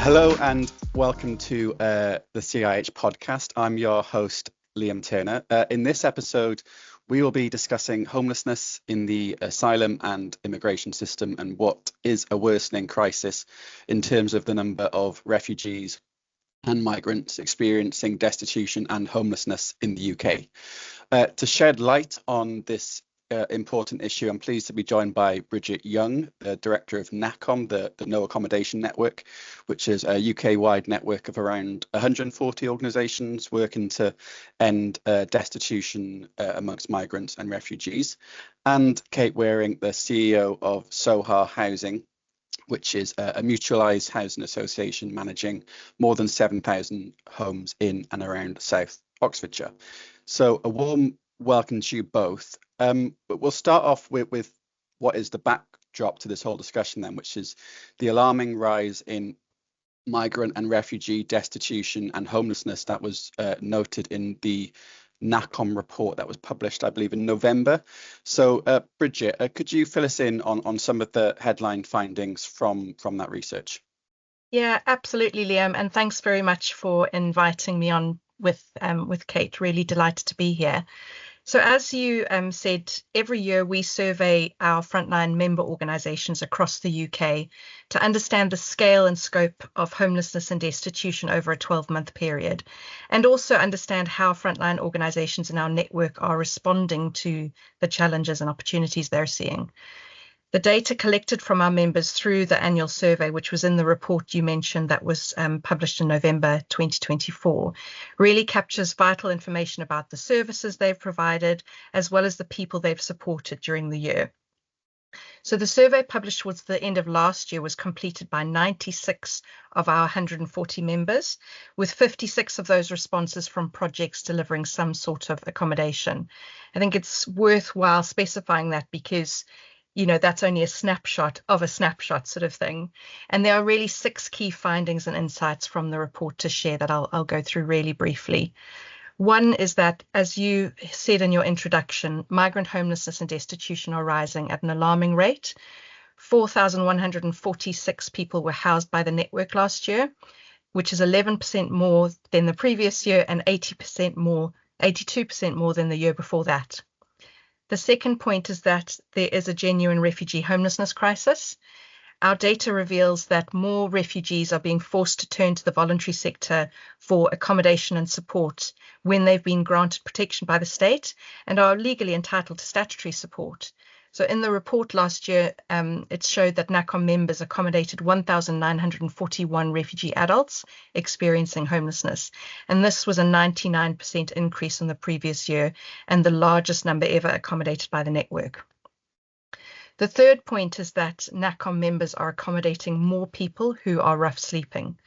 Hello and welcome to the CIH podcast. I'm your host, Liam Turner. In this episode, we will be discussing homelessness in the asylum and immigration system and what is a worsening crisis in terms of the number of refugees and migrants experiencing destitution and homelessness in the UK. To shed light on this important issue, I'm pleased to be joined by Bridget Young, the director of NACCOM, the No Accommodation Network, which is a UK-wide network of around 140 organisations working to end destitution amongst migrants and refugees, and Kate Wareing, the CEO of Soha Housing, which is a mutualised housing association managing more than 7,000 homes in and around South Oxfordshire. So a warm welcome to you both. But we'll start off with what is the backdrop to this whole discussion then, which is the alarming rise in migrant and refugee destitution and homelessness that was noted in the NACCOM report that was published, I believe, in November. So, Bridget, could you fill us in on some of the headline findings from that research? Yeah, absolutely, Liam. And thanks very much for inviting me on with Kate. Really delighted to be here. So as you said, every year we survey our frontline member organisations across the UK to understand the scale and scope of homelessness and destitution over a 12-month period, and also understand how frontline organisations in our network are responding to the challenges and opportunities they're seeing. The data collected from our members through the annual survey, which was in the report you mentioned that was published in November 2024, really captures vital information about the services they've provided, as well as the people they've supported during the year. So the survey published towards the end of last year was completed by 96 of our 140 members, with 56 of those responses from projects delivering some sort of accommodation. I think it's worthwhile specifying that because that's only a snapshot of a snapshot sort of thing. And there are really 6 key findings and insights from the report to share that I'll go through really briefly. One is that, as you said in your introduction, migrant homelessness and destitution are rising at an alarming rate. 4,146 people were housed by the network last year, which is 11% more than the previous year and 82% more than the year before that. The second point is that there is a genuine refugee homelessness crisis. Our data reveals that more refugees are being forced to turn to the voluntary sector for accommodation and support when they've been granted protection by the state and are legally entitled to statutory support. So in the report last year, it showed that NACCOM members accommodated 1,941 refugee adults experiencing homelessness. And this was a 99% increase on the previous year and the largest number ever accommodated by the network. The third point is that NACCOM members are accommodating more people who are rough sleeping.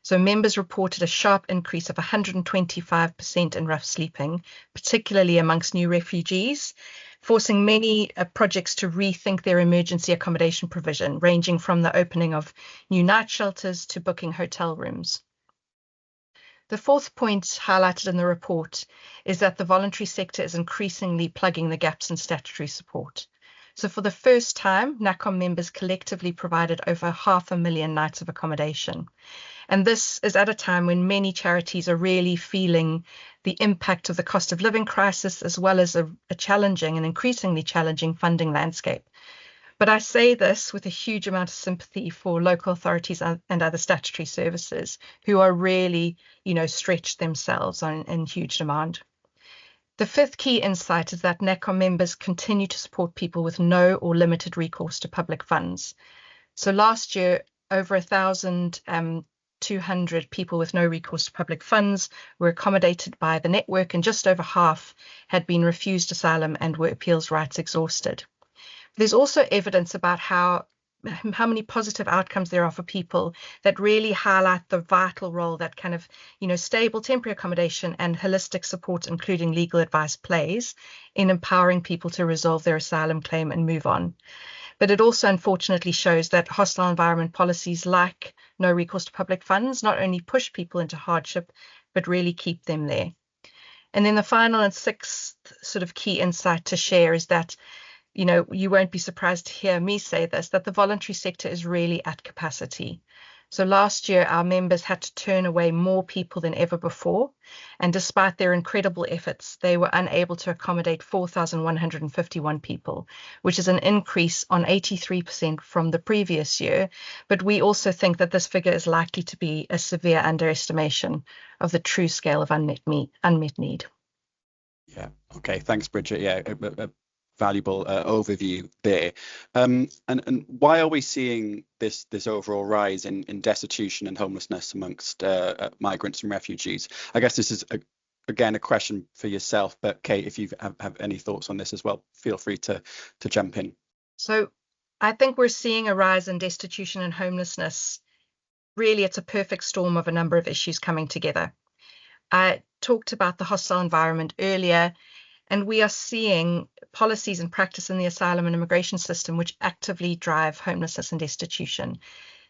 So members reported a sharp increase of 125% in rough sleeping, particularly amongst new refugees, forcing many projects to rethink their emergency accommodation provision, ranging from the opening of new night shelters to booking hotel rooms. The fourth point highlighted in the report is that the voluntary sector is increasingly plugging the gaps in statutory support. So for the first time, NACCOM members collectively provided over 500,000 nights of accommodation. And this is at a time when many charities are really feeling the impact of the cost of living crisis, as well as a challenging and increasingly challenging funding landscape. But I say this with a huge amount of sympathy for local authorities and other statutory services who are really, stretched themselves in huge demand. The fifth key insight is that NACCOM members continue to support people with no or limited recourse to public funds. So last year, over 1,200 people with no recourse to public funds were accommodated by the network, and just over half had been refused asylum and were appeals rights exhausted. There's also evidence about how many positive outcomes there are for people that really highlight the vital role that kind of, stable temporary accommodation and holistic support, including legal advice, plays in empowering people to resolve their asylum claim and move on. But it also unfortunately shows that hostile environment policies like no recourse to public funds not only push people into hardship, but really keep them there. And then the final and sixth sort of key insight to share is that you won't be surprised to hear me say this, that the voluntary sector is really at capacity. So last year, our members had to turn away more people than ever before. And despite their incredible efforts, they were unable to accommodate 4,151 people, which is an increase on 83% from the previous year. But we also think that this figure is likely to be a severe underestimation of the true scale of unmet need. Yeah. Okay. Thanks, Bridget. Yeah, a valuable overview there. And why are we seeing this overall rise in destitution and homelessness amongst migrants and refugees? I guess this is again a question for yourself, but Kate, if you have any thoughts on this as well, feel free to jump in. So I think we're seeing a rise in destitution and homelessness. Really, it's a perfect storm of a number of issues coming together. I talked about the hostile environment earlier, and we are seeing policies and practice in the asylum and immigration system which actively drive homelessness and destitution.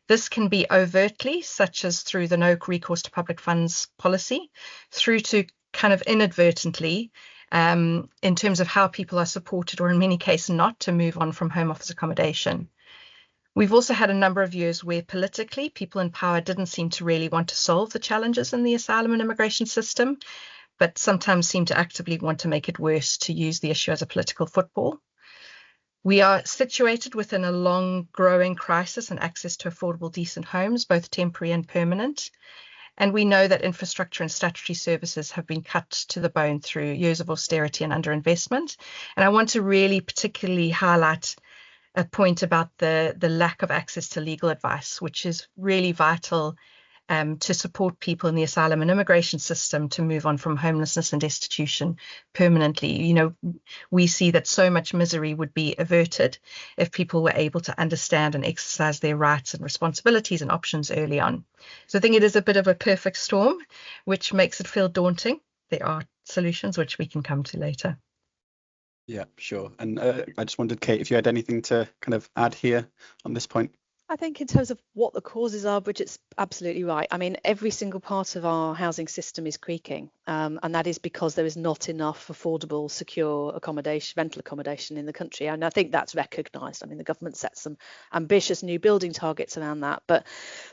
This can be overtly, such as through the no recourse to public funds policy, through to kind of inadvertently, in terms of how people are supported, or in many cases not, to move on from home office accommodation. We've also had a number of years where politically people in power didn't seem to really want to solve the challenges in the asylum and immigration system, but sometimes seem to actively want to make it worse, to use the issue as a political football. We are situated within a long growing crisis in access to affordable, decent homes, both temporary and permanent. And we know that infrastructure and statutory services have been cut to the bone through years of austerity and underinvestment. And I want to really particularly highlight a point about the lack of access to legal advice, which is really vital to support people in the asylum and immigration system to move on from homelessness and destitution permanently. You know, we see that so much misery would be averted if people were able to understand and exercise their rights and responsibilities and options early on. So I think it is a bit of a perfect storm, which makes it feel daunting. There are solutions which we can come to later. Yeah, sure. And I just wondered, Kate, if you had anything to kind of add here on this point. I think in terms of what the causes are, Bridget's absolutely right. I mean, every single part of our housing system is creaking, and that is because there is not enough affordable, secure accommodation, rental accommodation in the country. And I think that's recognised. I mean, the government set some ambitious new building targets around that, but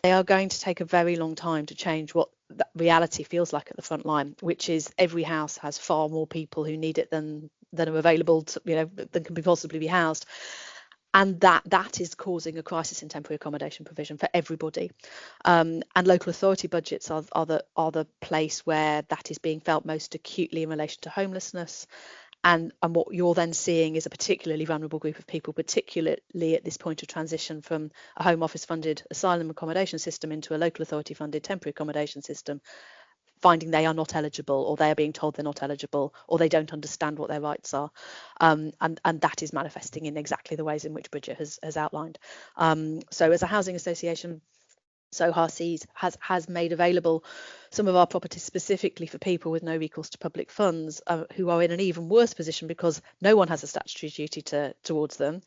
they are going to take a very long time to change what that reality feels like at the front line, which is every house has far more people who need it than are available to, than can possibly be housed. And that is causing a crisis in temporary accommodation provision for everybody. And local authority budgets are the place where that is being felt most acutely in relation to homelessness. And what you're then seeing is a particularly vulnerable group of people, particularly at this point of transition from a Home Office funded asylum accommodation system into a local authority funded temporary accommodation system, finding they are not eligible, or they are being told they're not eligible, or they don't understand what their rights are. And that is manifesting in exactly the ways in which Bridget has outlined. So as a housing association, Soha has made available some of our properties specifically for people with no recourse to public funds, who are in an even worse position because no one has a statutory duty towards them.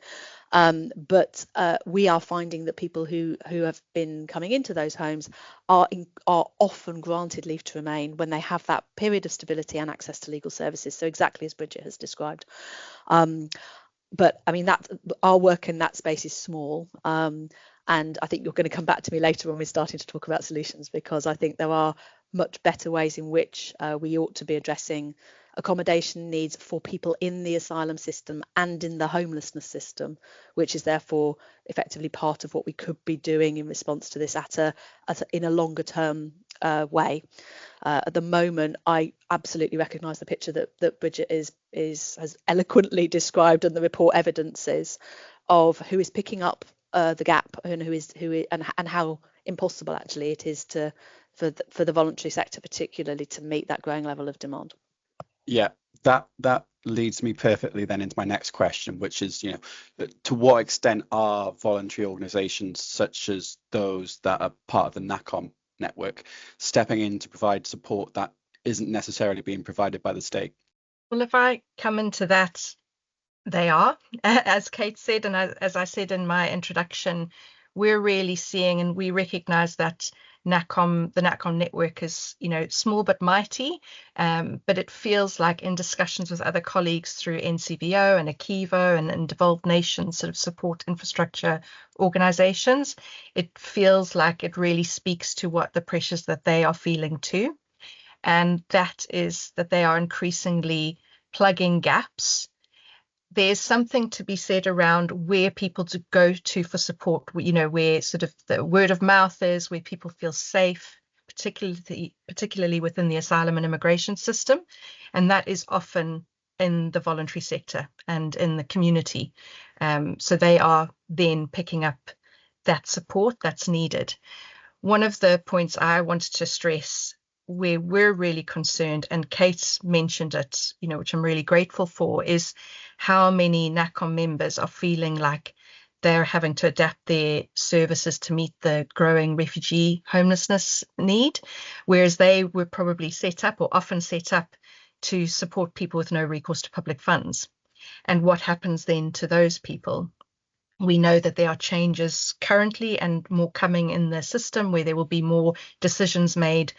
But we are finding that people who have been coming into those homes are often granted leave to remain when they have that period of stability and access to legal services. So exactly as Bridget has described. But I mean, that our work in that space is small. And I think you're going to come back to me later when we're starting to talk about solutions, because I think there are much better ways in which we ought to be addressing accommodation needs for people in the asylum system and in the homelessness system, which is therefore effectively part of what we could be doing in response to this in a longer term way. At the moment, I absolutely recognise the picture that Bridget has eloquently described, and the report evidences of who is picking up the gap, and and how impossible actually it is for the voluntary sector particularly to meet that growing level of demand. Yeah, that leads me perfectly then into my next question, which is, to what extent are voluntary organisations such as those that are part of the NACCOM network stepping in to provide support that isn't necessarily being provided by the state? Well, if I come into that, they are, as Kate said, and as I said in my introduction, we're really seeing, and we recognise that NACCOM, the NACCOM network is, small but mighty, but it feels like in discussions with other colleagues through NCBO and AKIVO and devolved nations sort of support infrastructure organizations, it feels like it really speaks to what the pressures that they are feeling too. And that is that they are increasingly plugging gaps. There's something to be said around where people to go to for support, where sort of the word of mouth is, where people feel safe, particularly within the asylum and immigration system. And that is often in the voluntary sector and in the community. So they are then picking up that support that's needed. One of the points I wanted to stress where we're really concerned, and Kate mentioned it, which I'm really grateful for, is how many NACCOM members are feeling like they're having to adapt their services to meet the growing refugee homelessness need, whereas they were probably set up or often set up to support people with no recourse to public funds. And what happens then to those people? We know that there are changes currently and more coming in the system where there will be more decisions made,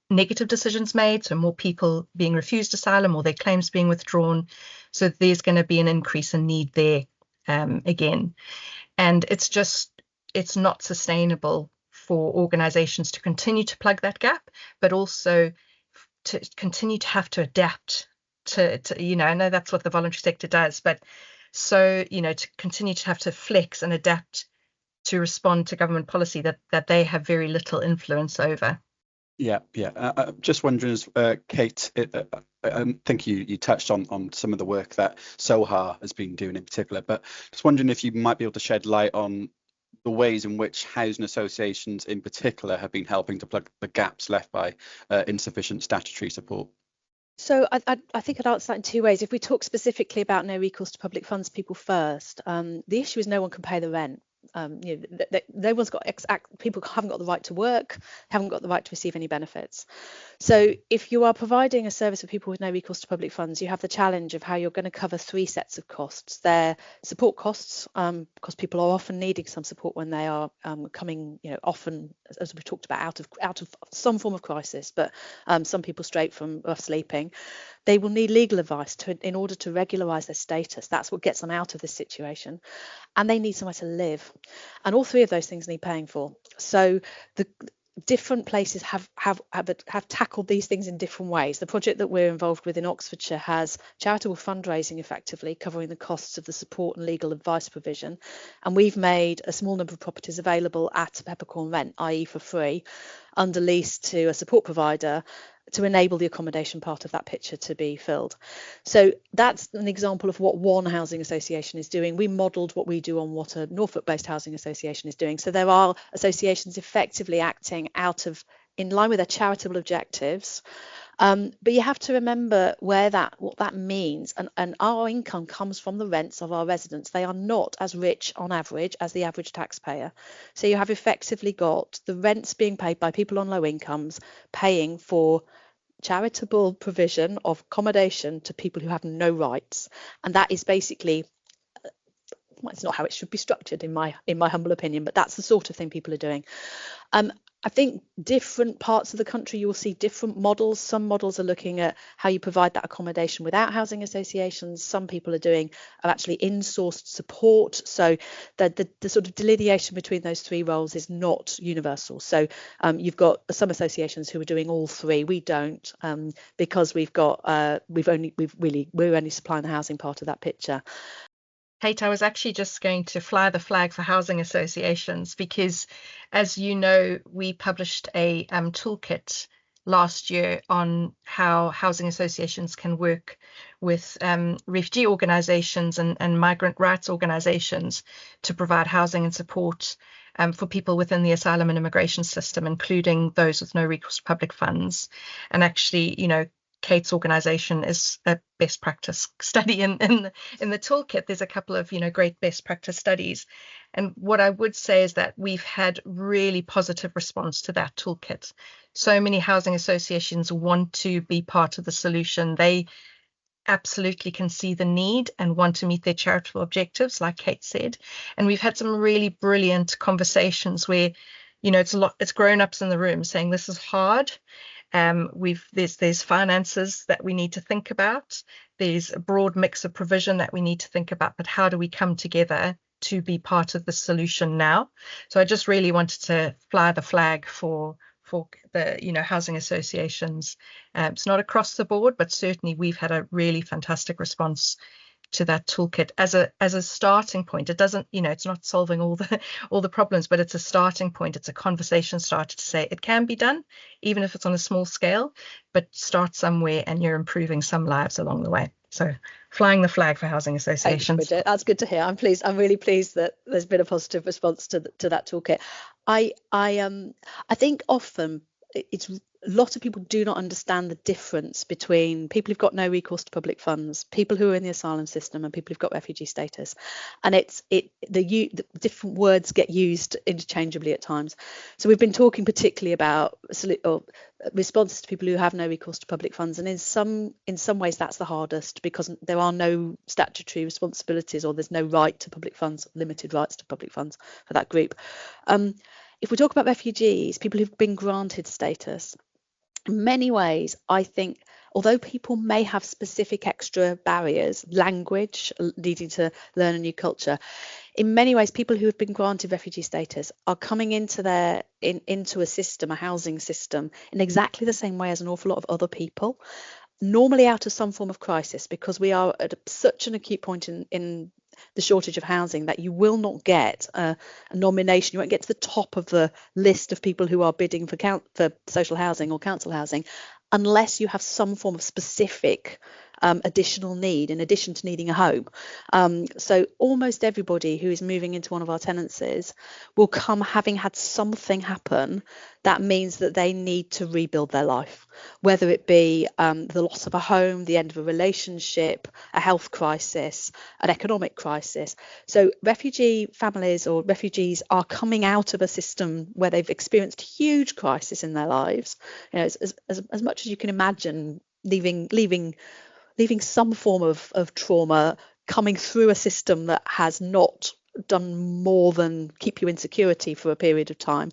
negative decisions made, so more people being refused asylum or their claims being withdrawn. So there's going to be an increase in need there again. And it's not sustainable for organizations to continue to plug that gap, but also to continue to have to adapt to I know that's what the voluntary sector does, but so, to continue to have to flex and adapt to respond to government policy that they have very little influence over. Yeah. I'm just wondering, Kate, I think you touched on some of the work that Soha has been doing in particular, but just wondering if you might be able to shed light on the ways in which housing associations in particular have been helping to plug the gaps left by insufficient statutory support. So I think I'd answer that in two ways. If we talk specifically about no recourse to public funds people first, the issue is no one can pay the rent. No one's got people haven't got the right to work, haven't got the right to receive any benefits. So if you are providing a service for people with no recourse to public funds, you have the challenge of how you're going to cover three sets of costs. They're support costs, because people are often needing some support when they are coming, often, as we talked about, out of some form of crisis, but some people straight from rough sleeping. They will need legal advice in order to regularise their status. That's what gets them out of this situation. And they need somewhere to live. And all three of those things need paying for. So the different places have tackled these things in different ways. The project that we're involved with in Oxfordshire has charitable fundraising effectively covering the costs of the support and legal advice provision. And we've made a small number of properties available at peppercorn rent, i.e. for free, under lease to a support provider, to enable the accommodation part of that picture to be filled. So that's an example of what one housing association is doing. We modelled what we do on what a Norfolk-based housing association is doing. So there are associations effectively acting in line with their charitable objectives. But you have to remember what that means. And our income comes from the rents of our residents. They are not as rich on average as the average taxpayer. So you have effectively got the rents being paid by people on low incomes paying for charitable provision of accommodation to people who have no rights. And that is basically, it's not how it should be structured in my humble opinion, but that's the sort of thing people are doing. I think different parts of the country, you will see different models. Some models are looking at how you provide that accommodation without housing associations. Some people are actually in-sourced support. So the sort of delineation between those three roles is not universal. So you've got some associations who are doing all three. We don't, because we're only supplying the housing part of that picture. Kate, I was actually just going to fly the flag for housing associations because, as you know, we published a toolkit last year on how housing associations can work with refugee organisations and migrant rights organisations to provide housing and support for people within the asylum and immigration system, including those with no recourse to public funds. And actually, Kate's organisation is a best practice study in the toolkit. There's a couple of great best practice studies, and what I would say is that we've had really positive response to that toolkit. So many housing associations want to be part of the solution. They absolutely can see the need and want to meet their charitable objectives, like Kate said. And we've had some really brilliant conversations where it's grown-ups in the room saying this is hard. There's finances that we need to think about. There's a broad mix of provision that we need to think about, but how do we come together to be part of the solution now? So I just really wanted to fly the flag for the housing associations. It's not across the board, but certainly we've had a really fantastic response to that toolkit as a starting point. It doesn't, it's not solving all the problems, but it's a starting point. It's a conversation starter to say it can be done, even if it's on a small scale, but start somewhere and you're improving some lives along the way. So flying the flag for housing associations. Thanks, Bridget. That's good to hear. I'm pleased. I'm really pleased that there's been a positive response to that toolkit. I think often it's a lot of people do not understand the difference between people who've got no recourse to public funds, people who are in the asylum system, and people who've got refugee status. And the different words get used interchangeably at times. So we've been talking particularly about responses to people who have no recourse to public funds, and in some ways that's the hardest because there are no statutory responsibilities or there's no right to public funds, limited rights to public funds for that group. If we talk about refugees, people who've been granted status, in many ways, I think, although people may have specific extra barriers, language, needing to learn a new culture, in many ways, people who have been granted refugee status are coming into a system, a housing system, in exactly the same way as an awful lot of other people, normally out of some form of crisis, because we are at such an acute point in the shortage of housing that you will not get a nomination. You won't get to the top of the list of people who are bidding for social housing or council housing unless you have some form of specific additional need in addition to needing a home. So almost everybody who is moving into one of our tenancies will come having had something happen that means that they need to rebuild their life, whether it be the loss of a home, the end of a relationship, a health crisis, an economic crisis. So refugee families or refugees are coming out of a system where they've experienced huge crisis in their lives. As much as you can imagine, leaving some form of trauma, coming through a system that has not done more than keep you in security for a period of time.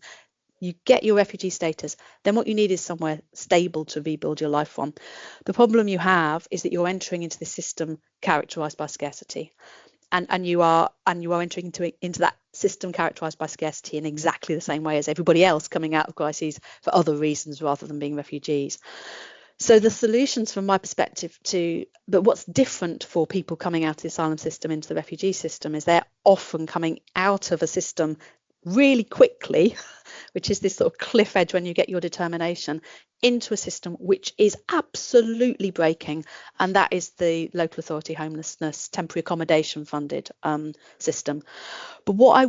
You get your refugee status, then what you need is somewhere stable to rebuild your life from. The problem you have is that you're entering into the system characterised by scarcity, and you are entering into that system characterised by scarcity in exactly the same way as everybody else coming out of crises for other reasons rather than being refugees. So the solutions from my perspective but what's different for people coming out of the asylum system into the refugee system is they're often coming out of a system really quickly, which is this sort of cliff edge when you get your determination, into a system which is absolutely breaking, and that is the local authority homelessness temporary accommodation funded system. But what I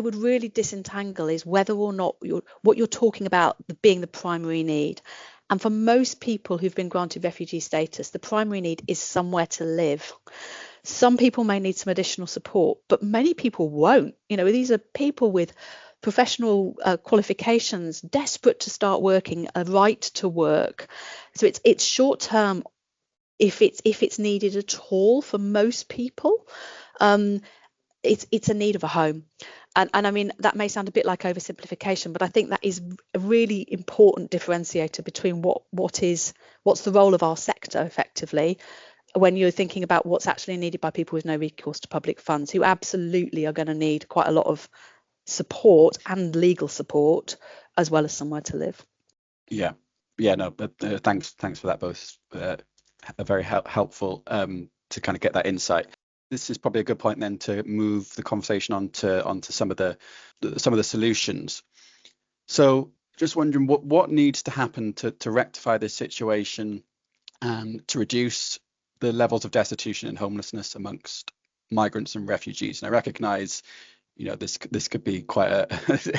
would really disentangle is whether or not what you're talking about being the primary need. And for most people who've been granted refugee status, the primary need is somewhere to live. Some people may need some additional support, but many people won't. These are people with professional qualifications, desperate to start working, a right to work. So it's short term if it's needed at all for most people. It's a need of a home. And I mean, that may sound a bit like oversimplification, but I think that is a really important differentiator between what's the role of our sector effectively when you're thinking about what's actually needed by people with no recourse to public funds, who absolutely are going to need quite a lot of support and legal support as well as somewhere to live. No, but thanks for that, both very helpful to kind of get that insight. This is probably a good point then to move the conversation onto some of the solutions. So just wondering what needs to happen to rectify this situation and to reduce the levels of destitution and homelessness amongst migrants and refugees. And I recognise, this could be quite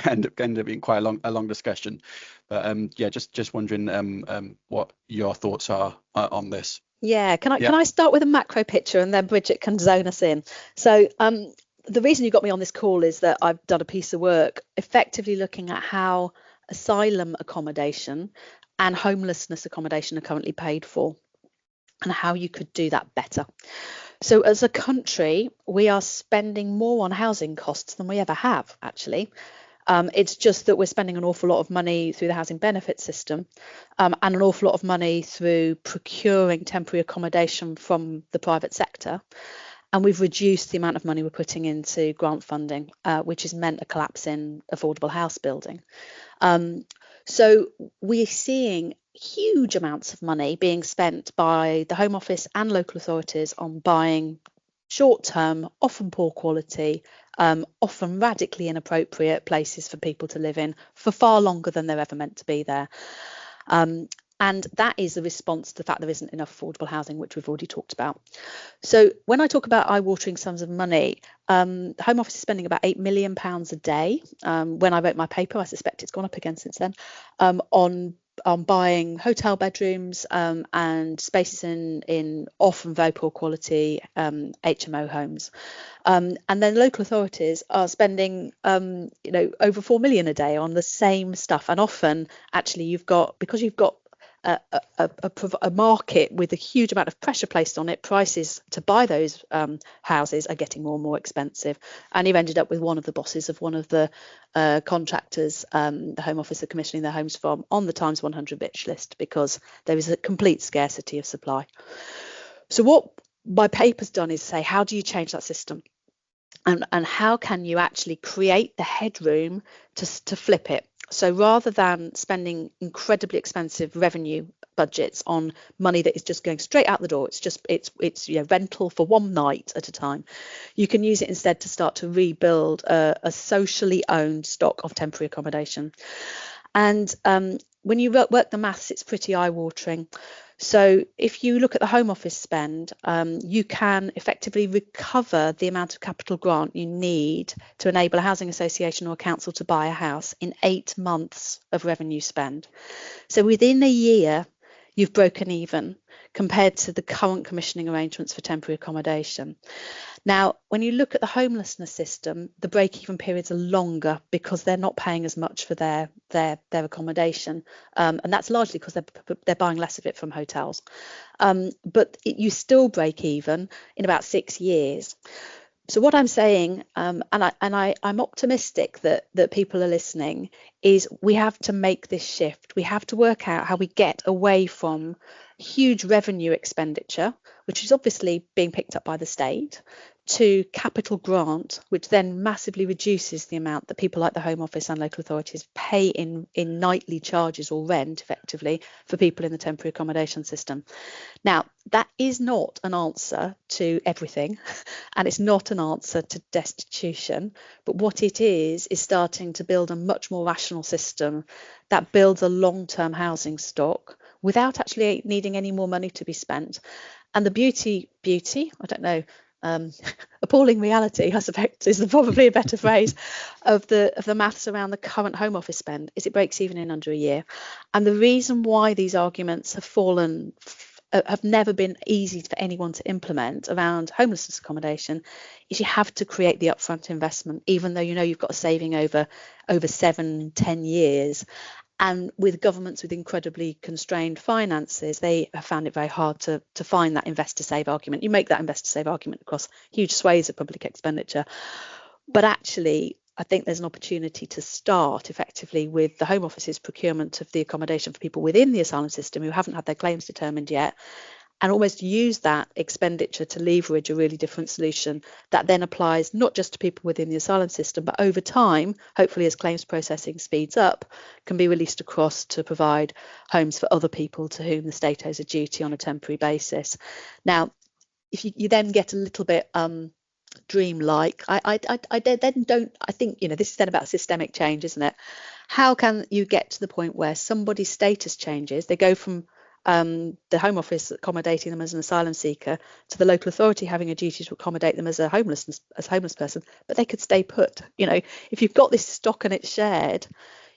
end up being quite a long discussion, but just wondering what your thoughts are on this. Yeah, can I start with a macro picture and then Bridget can zone us in. So the reason you got me on this call is that I've done a piece of work effectively looking at how asylum accommodation and homelessness accommodation are currently paid for and how you could do that better. So as a country, we are spending more on housing costs than we ever have, actually. It's just that we're spending an awful lot of money through the housing benefit system, and an awful lot of money through procuring temporary accommodation from the private sector. And we've reduced the amount of money we're putting into grant funding, which has meant a collapse in affordable house building. So we're seeing huge amounts of money being spent by the Home Office and local authorities on buying short-term, often poor quality, often radically inappropriate places for people to live in for far longer than they're ever meant to be there. And that is the response to the fact there isn't enough affordable housing, which we've already talked about. So when I talk about eye-watering sums of money, the Home Office is spending about £8 million a day. When I wrote my paper, I suspect it's gone up again since then, on buying hotel bedrooms and spaces in often very poor quality HMO homes. And then local authorities are spending over 4 million a day on the same stuff. And often actually because you've got a market with a huge amount of pressure placed on it, prices to buy those houses are getting more and more expensive. And you've ended up with one of the bosses of one of the contractors the Home Office are commissioning their homes from on the Times 100 bitch list because there is a complete scarcity of supply. So what my paper's done is say, how do you change that system? And how can you actually create the headroom to flip it? So rather than spending incredibly expensive revenue budgets on money that is just going straight out the door, it's rental for one night at a time, you can use it instead to start to rebuild a socially owned stock of temporary accommodation. And when you work the maths, it's pretty eye-watering. So if you look at the Home Office spend, you can effectively recover the amount of capital grant you need to enable a housing association or a council to buy a house in 8 months of revenue spend. So within a year, you've broken even compared to the current commissioning arrangements for temporary accommodation. Now, when you look at the homelessness system, the break-even periods are longer because they're not paying as much for their accommodation, and that's largely because they're buying less of it from hotels. But you still break even in about 6 years. So what I'm saying, and I'm optimistic that people are listening, is we have to make this shift. We have to work out how we get away from huge revenue expenditure, which is obviously being picked up by the state, to capital grant, which then massively reduces the amount that people like the Home Office and local authorities pay in nightly charges or rent, effectively, for people in the temporary accommodation system. Now, that is not an answer to everything, and it's not an answer to destitution, but what it is starting to build a much more rational system that builds a long-term housing stock without actually needing any more money to be spent. And the beauty, I don't know, appalling reality, I suspect, is probably a better phrase, of the maths around the current Home Office spend is it breaks even in under a year. And the reason why these arguments have never been easy for anyone to implement around homelessness accommodation is you have to create the upfront investment, even though you've got a saving over 7-10 years. And with governments with incredibly constrained finances, they have found it very hard to find that investor save argument. You make that investor save argument across huge swathes of public expenditure. But actually, I think there's an opportunity to start effectively with the Home Office's procurement of the accommodation for people within the asylum system who haven't had their claims determined yet, and almost use that expenditure to leverage a really different solution that then applies not just to people within the asylum system, but over time, hopefully as claims processing speeds up, can be released across to provide homes for other people to whom the state owes a duty on a temporary basis. Now, if you then get a little bit dreamlike, I think this is then about systemic change, isn't it? How can you get to the point where somebody's status changes? They go from the Home Office accommodating them as an asylum seeker to the local authority having a duty to accommodate them as a homeless person, but they could stay put. If you've got this stock and it's shared,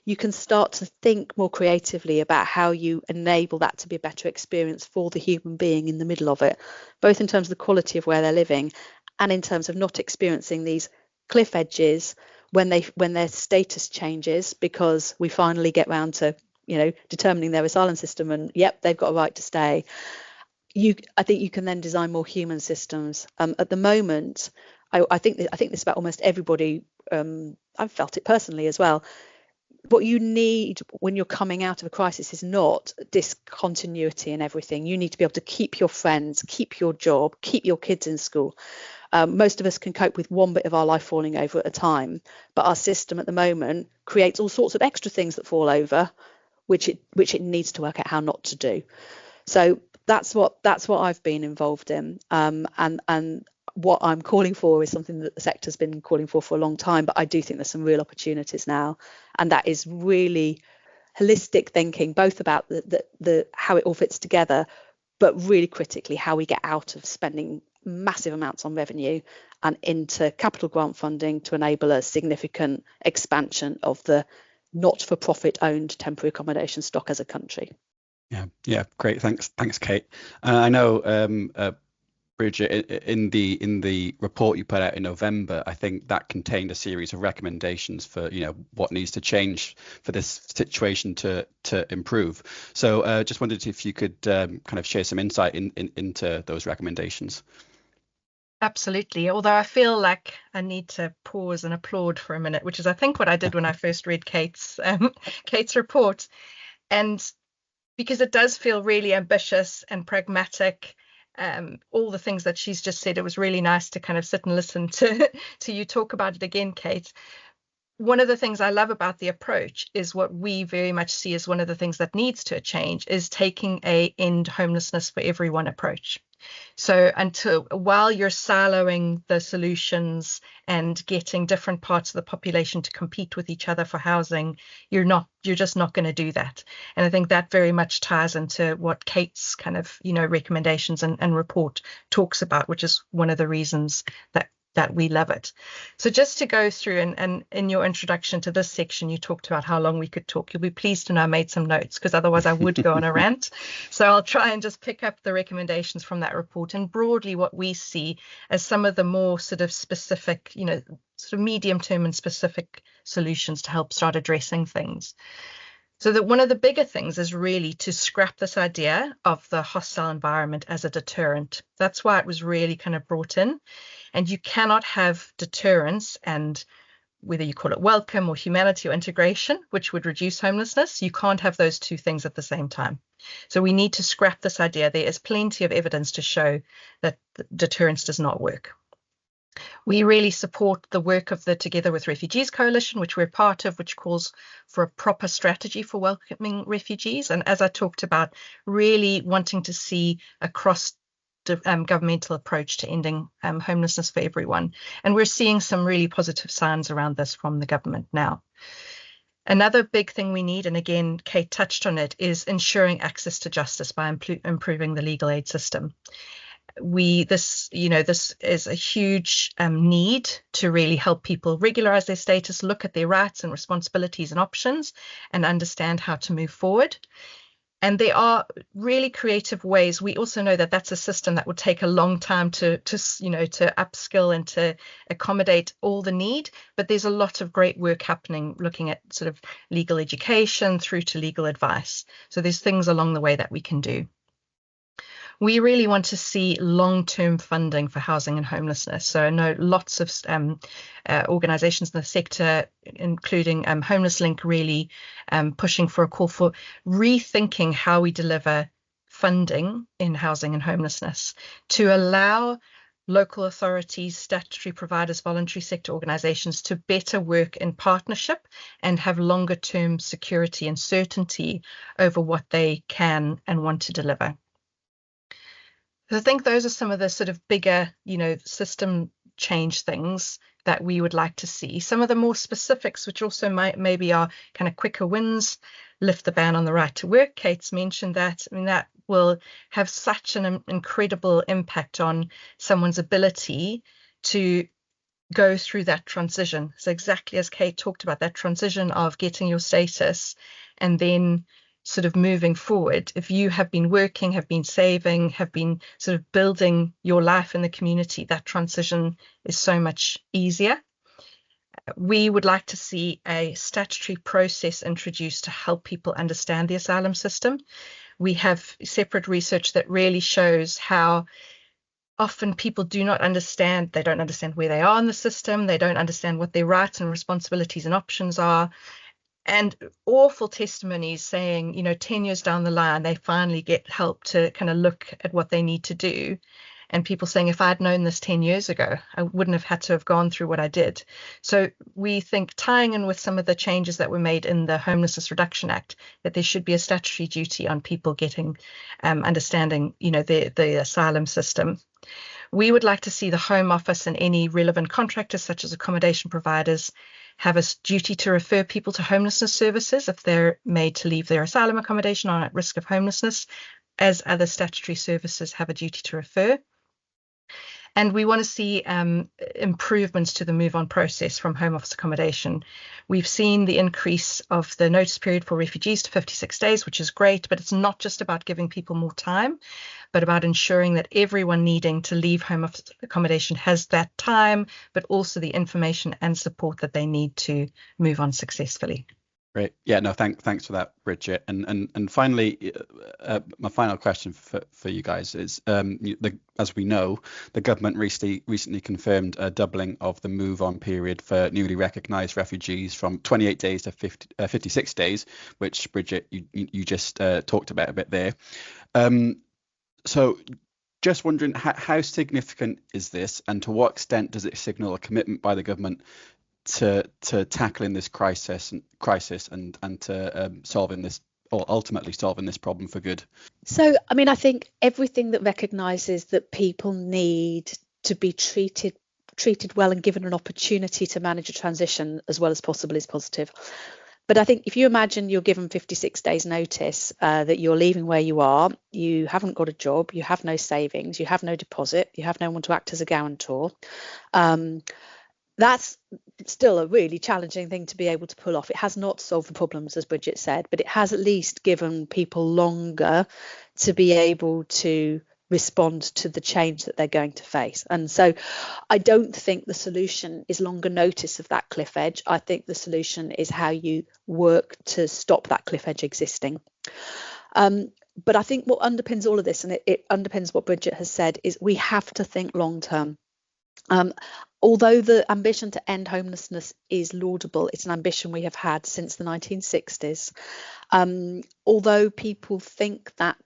you can start to think more creatively about how you enable that to be a better experience for the human being in the middle of it, both in terms of the quality of where they're living and in terms of not experiencing these cliff edges when their status changes because we finally get round to determining their asylum system and yep, they've got a right to stay. I think you can then design more human systems. At the moment, I think this about almost everybody. I've felt it personally as well. What you need when you're coming out of a crisis is not discontinuity in everything. You need to be able to keep your friends, keep your job, keep your kids in school. Most of us can cope with one bit of our life falling over at a time, but our system at the moment creates all sorts of extra things that fall over, which it needs to work out how not to do. So that's what I've been involved in, and what I'm calling for is something that the sector's been calling for a long time, but I do think there's some real opportunities now, and that is really holistic thinking, both about the how it all fits together, but really critically how we get out of spending massive amounts on revenue and into capital grant funding to enable a significant expansion of the not-for-profit owned temporary accommodation stock as a country. Yeah, great. Thanks, Kate. I know, Bridget, in the report you put out in November, I think that contained a series of recommendations for what needs to change for this situation to improve. So just wondered if you could kind of share some insight into those recommendations. Absolutely. Although I feel like I need to pause and applaud for a minute, which is I think what I did when I first read Kate's report, and because it does feel really ambitious and pragmatic. All the things that she's just said, it was really nice to kind of sit and listen to you talk about it again, Kate. One of the things I love about the approach is what we very much see as one of the things that needs to change is taking a end homelessness for everyone approach. So while you're siloing the solutions and getting different parts of the population to compete with each other for housing, you're just not going to do that. And I think that very much ties into what Kate's kind of, recommendations and report talks about, which is one of the reasons that we love it. So just to go through, and in your introduction to this section, you talked about how long we could talk. You'll be pleased to know I made some notes, because otherwise I would go on a rant. So I'll try and just pick up the recommendations from that report, and broadly what we see as some of the more sort of specific, sort of medium term and specific solutions to help start addressing things. So that one of the bigger things is really to scrap this idea of the hostile environment as a deterrent. That's why it was really kind of brought in. And you cannot have deterrence and whether you call it welcome or humanity or integration, which would reduce homelessness, you can't have those two things at the same time. So we need to scrap this idea. There is plenty of evidence to show that deterrence does not work. We really support the work of the Together with Refugees Coalition, which we're part of, which calls for a proper strategy for welcoming refugees. And as I talked about, really wanting to see a governmental approach to ending homelessness for everyone. And we're seeing some really positive signs around this from the government now. Another big thing we need, and again, Kate touched on it, is ensuring access to justice by improving the legal aid system. This is a huge need to really help people regularize their status, look at their rights and responsibilities and options, and understand how to move forward. And there are really creative ways. We also know that that's a system that would take a long time to upskill and to accommodate all the need. But there's a lot of great work happening looking at sort of legal education through to legal advice. So there's things along the way that we can do. We really want to see long-term funding for housing and homelessness. So I know lots of organisations in the sector, including Homeless Link, really pushing for a call for rethinking how we deliver funding in housing and homelessness to allow local authorities, statutory providers, voluntary sector organisations to better work in partnership and have longer-term security and certainty over what they can and want to deliver. So I think those are some of the sort of bigger, system change things that we would like to see. Some of the more specifics, which also maybe are kind of quicker wins, lift the ban on the right to work. Kate's mentioned that. I mean, that will have such an incredible impact on someone's ability to go through that transition. So exactly as Kate talked about, that transition of getting your status and then sort of moving forward. If you have been working, have been saving, have been sort of building your life in the community, that transition is so much easier. We would like to see a statutory process introduced to help people understand the asylum system. We have separate research that really shows how often people do not understand, they don't understand where they are in the system, they don't understand what their rights and responsibilities and options are. And awful testimonies saying, 10 years down the line, they finally get help to kind of look at what they need to do. And people saying, if I'd known this 10 years ago, I wouldn't have had to have gone through what I did. So we think, tying in with some of the changes that were made in the Homelessness Reduction Act, that there should be a statutory duty on people getting understanding, the asylum system. We would like to see the Home Office and any relevant contractors, such as accommodation providers, have a duty to refer people to homelessness services if they're made to leave their asylum accommodation or at risk of homelessness, as other statutory services have a duty to refer. And we want to see improvements to the move-on process from Home Office accommodation. We've seen the increase of the notice period for refugees to 56 days, which is great, but it's not just about giving people more time, but about ensuring that everyone needing to leave Home Office accommodation has that time, but also the information and support that they need to move on successfully. Great. Yeah, no, thanks for that, Bridget. And finally, my final question for you guys is, as we know, the government recently confirmed a doubling of the move-on period for newly recognised refugees from 28 days to 56 days, which, Bridget, you just talked about a bit there. So just wondering, how significant is this, and to what extent does it signal a commitment by the government to tackling this crisis and to solving this, or ultimately solving this problem for good? So, I mean, I think everything that recognises that people need to be treated well and given an opportunity to manage a transition as well as possible is positive. But I think if you imagine you're given 56 days notice that you're leaving where you are, you haven't got a job, you have no savings, you have no deposit, you have no one to act as a guarantor. That's still a really challenging thing to be able to pull off. It has not solved the problems, as Bridget said, but it has at least given people longer to be able to respond to the change that they're going to face. And so I don't think the solution is longer notice of that cliff edge. I think the solution is how you work to stop that cliff edge existing. But I think what underpins all of this, and it underpins what Bridget has said, is we have to think long term. Although the ambition to end homelessness is laudable, it's an ambition we have had since the 1960s. Although people think that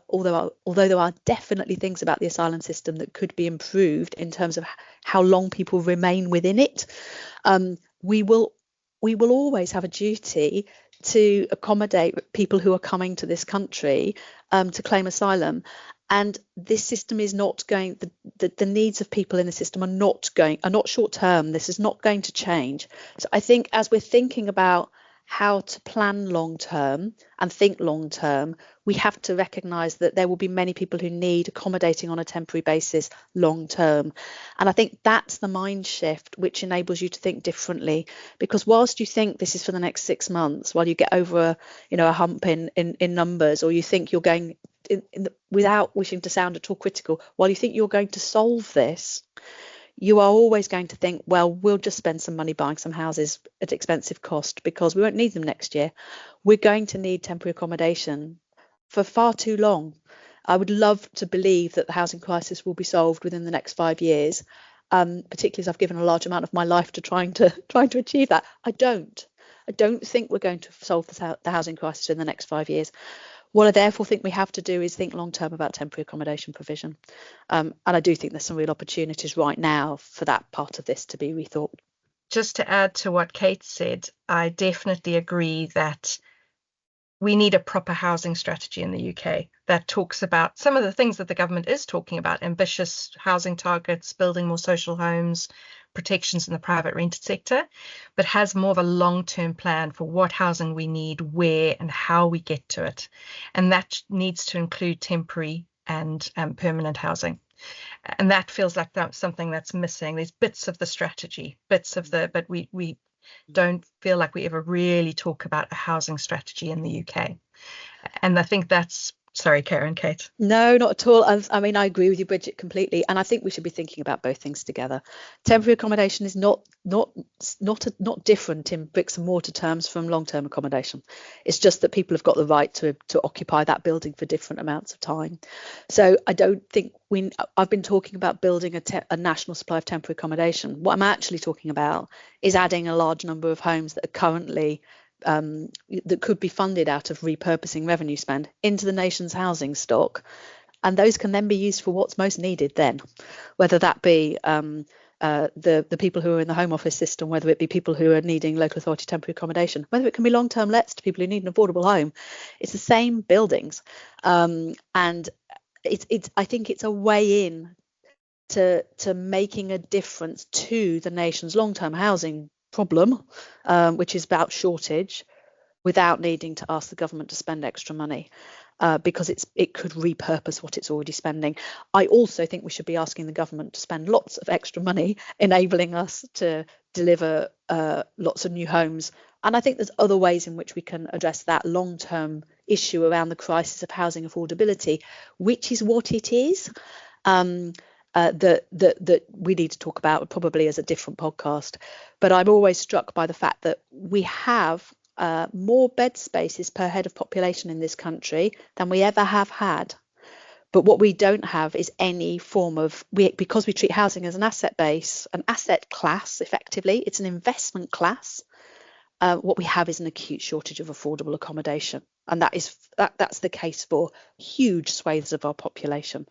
although there are definitely things about the asylum system that could be improved in terms of how long people remain within it, we will always have a duty to accommodate people who are coming to this country to claim asylum. And this system is not going, the needs of people in the system are not short term. This is not going to change. So I think as we're thinking about how to plan long term and think long term, we have to recognise that there will be many people who need accommodating on a temporary basis long term. And I think that's the mind shift which enables you to think differently. Because whilst you think this is for the next 6 months, while you get over a hump in numbers, or you think you're going without wishing to sound at all critical, while you think you're going to solve this, you are always going to think, well, we'll just spend some money buying some houses at expensive cost because we won't need them next year. We're going to need temporary accommodation for far too long. I would love to believe that the housing crisis will be solved within the next 5 years, particularly as I've given a large amount of my life to trying to achieve that. I don't think we're going to solve the housing crisis in the next 5 years. What I therefore think we have to do is think long term about temporary accommodation provision. And I do think there's some real opportunities right now for that part of this to be rethought. Just to add to what Kate said, I definitely agree that we need a proper housing strategy in the UK that talks about some of the things that the government is talking about: ambitious housing targets, building more social homes, protections in the private rented sector, but has more of a long-term plan for what housing we need, where and how we get to it. And that needs to include temporary and permanent housing. And that feels like that's something that's missing. There's bits of the strategy, but we don't feel like we ever really talk about a housing strategy in the UK. And I think that's Sorry, Kate. No, not at all. I mean, I agree with you, Bridget, completely. And I think we should be thinking about both things together. Temporary accommodation is not different in bricks and mortar terms from long-term accommodation. It's just that people have got the right to occupy that building for different amounts of time. So I don't think I've been talking about building a national supply of temporary accommodation. What I'm actually talking about is adding a large number of homes that are currently that could be funded out of repurposing revenue spend into the nation's housing stock, and those can then be used for what's most needed then, whether that be the people who are in the Home Office system, whether it be people who are needing local authority temporary accommodation, whether it can be long-term lets to people who need an affordable home. It's the same buildings, and I think it's a way in to making a difference to the nation's long-term housing problem, which is about shortage, without needing to ask the government to spend extra money, because it could repurpose what it's already spending. I also think we should be asking the government to spend lots of extra money enabling us to deliver lots of new homes. And I think there's other ways in which we can address that long-term issue around the crisis of housing affordability, which is what it is. That we need to talk about probably as a different podcast. But I'm always struck by the fact that we have more bed spaces per head of population in this country than we ever have had. But what we don't have is any form of, because we treat housing as an asset base, an asset class, effectively, it's an investment class. What we have is an acute shortage of affordable accommodation, and that's the case for huge swathes of our population.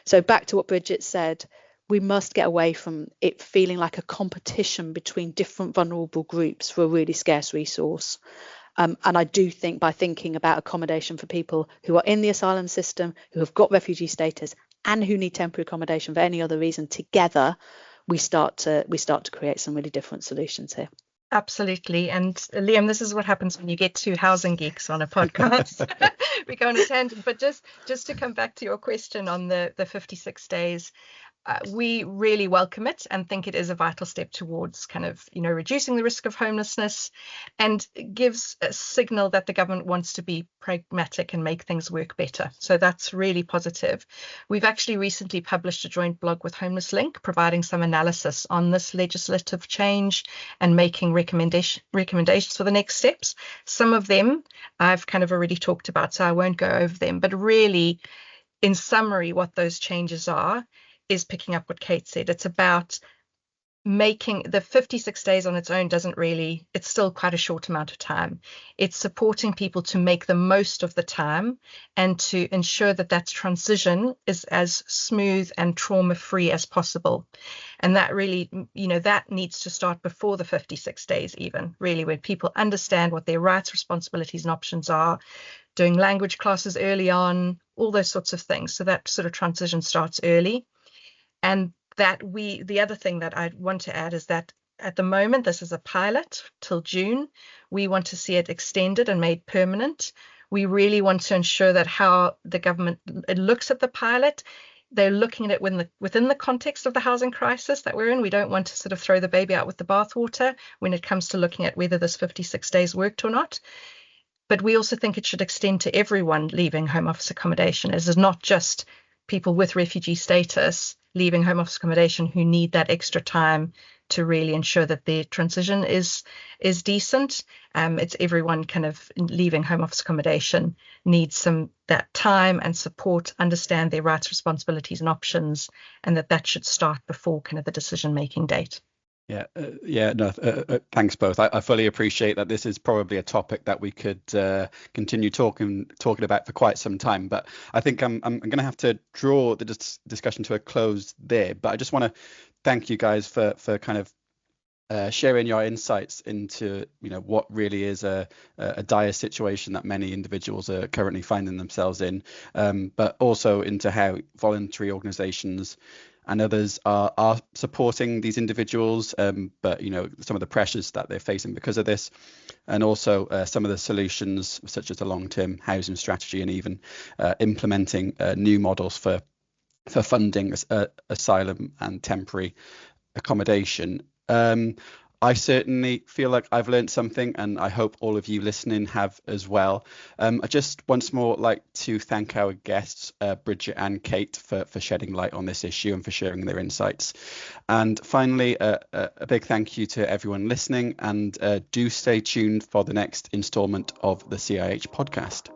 So back to what Bridget said, we must get away from it feeling like a competition between different vulnerable groups for a really scarce resource. And I do think by thinking about accommodation for people who are in the asylum system, who have got refugee status, and who need temporary accommodation for any other reason, together we start to create some really different solutions here. Absolutely. And Liam, this is what happens when you get two housing geeks on a podcast. We go on a tangent. But just to come back to your question on the 56 days, we really welcome it and think it is a vital step towards kind of, reducing the risk of homelessness, and gives a signal that the government wants to be pragmatic and make things work better. So that's really positive. We've actually recently published a joint blog with Homeless Link, providing some analysis on this legislative change and making recommendations for the next steps. Some of them I've kind of already talked about, so I won't go over them. But really, in summary, what those changes are is picking up what Kate said. It's about making the 56 days on its own it's still quite a short amount of time. It's supporting people to make the most of the time and to ensure that transition is as smooth and trauma-free as possible. And that really, that needs to start before the 56 days even, really, where people understand what their rights, responsibilities and options are, doing language classes early on, all those sorts of things. So that sort of transition starts early. And the other thing that I want to add is that at the moment, this is a pilot till June. We want to see it extended and made permanent. We really want to ensure that how the government looks at the pilot, they're looking at it within the context of the housing crisis that we're in. We don't want to sort of throw the baby out with the bathwater when it comes to looking at whether this 56 days worked or not. But we also think it should extend to everyone leaving home office accommodation. It is not just people with refugee status leaving home office accommodation who need that extra time to really ensure that their transition is decent. It's everyone kind of leaving home office accommodation needs that time and support, understand their rights, responsibilities and options, and that should start before kind of the decision-making date. Thanks both. I fully appreciate that this is probably a topic that we could continue talking about for quite some time, but I think I'm going to have to draw the discussion to a close there. But I just want to thank you guys for kind of sharing your insights into what really is a dire situation that many individuals are currently finding themselves in, but also into how voluntary organisations and others are supporting these individuals, but some of the pressures that they're facing because of this, and also some of the solutions such as the long-term housing strategy, and even implementing new models for funding asylum and temporary accommodation. I certainly feel like I've learned something, and I hope all of you listening have as well. I just once more like to thank our guests, Bridget and Kate, for shedding light on this issue and for sharing their insights. And finally, a big thank you to everyone listening, and do stay tuned for the next instalment of the CIH podcast.